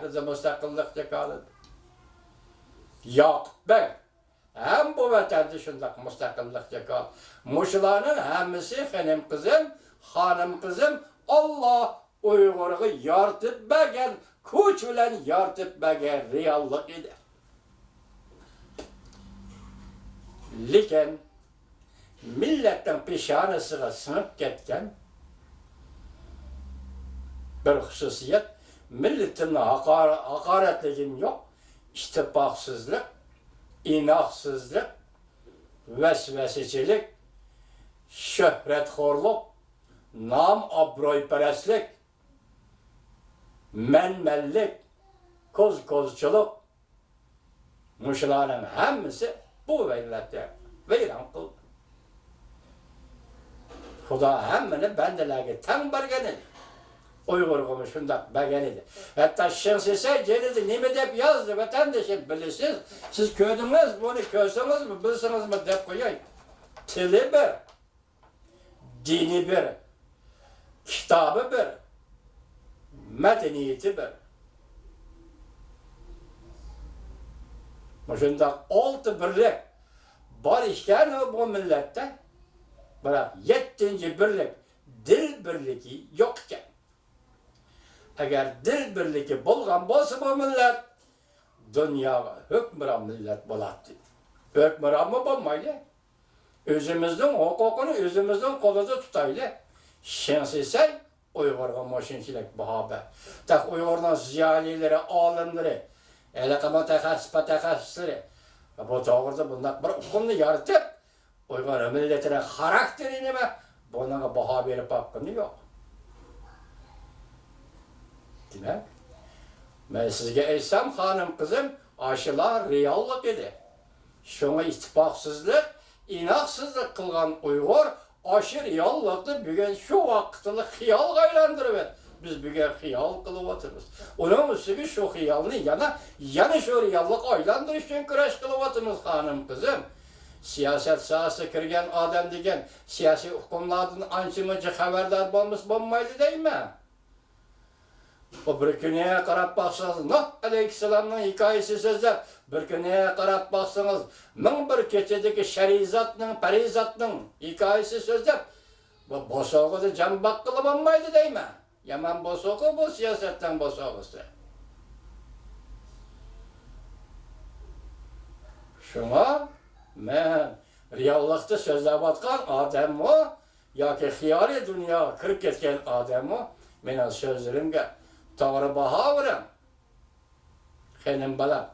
Bize müstakillik yakaladı. Yakup Bey, hem bu vatanda şundak müstakillik yakaladı. Muşularının hemisi hanım kızım, Allah Uygur'u yartıp bəgən, kuç bilen yartıp bəgən reallık idi. Lekin milletten pişanısına sınıp ketken bir hususiyet, milletin hakaretliğin yok, istipaksızlık, inaksızlık, vesvesecilik, şöhretxorluk, nam abroyperestlik, menmellik, kozçuluk, muşuların hemisi bu millete veyran kıldı. Xuda hemmini bendelerge ten bergenidir. Uygur'u şundak bergenidir. Hatta şınsese gelidi nime dep yazdı vatandaşım bilirsiniz. Siz köydünüz bunu köyseniz mi bilsiniz mi dep koyayım. Tili bir, dini bir, kitabı bir, medeniyeti bir. Şundak altı birlik var işken bu millette. Bırak 7. birlik, dil birliği yokken. Eğer dil birliği bulgan bolsa bu millet, dünyaya hükmüran millet bulattı. Hükmüran mı bulmaydı? Özümüzün hukukunu özümüzün kolunda tutaydı. Şensizsen Uygur'a moşinçilik bu haber. Tak Uygur'dan ziyalileri, alimleri, elekama tekhassisleri, bu doğruda bunlar bir hukumunu yaratıp, Uygur milletine karakterini mi? Buna baha verip hakkını yok. Demek, ben sizge eysem hanım kızım, aşılar reallık idi. Şuna ittifaksızlık, inaksızlık kılgan Uygur, aşı reallıklı bugün şu vaktini hiyal kaylandırıver. Biz bugün hiyal kılıvatırız. Onun üstüne şu hiyalını yana şu reallık aylandırış için küreş kılıvatımız hanım kızım. Siyaset sahası kirgen adam degen siyasi hukumlardan ançımıcı haberdar bulmaydı değil mi? O bir güneye karab baksanız, Nuh Aleyhisselam'ın hikayesi sözler, bir güneye karab baksanız, min bir keçedeki şerizatның, perizatның hikayesi sözler, bu bosoğu da can bakkılı bulmaydı değil mi? Yaman bosoğu bu siyasetten bosoğusu. Şuna, men reallıkta sözlep atkan adam o, yoki xiyali dünya kirib ketken adam o, menin sözlerimge to'g'ri baho berem. Xenim balam.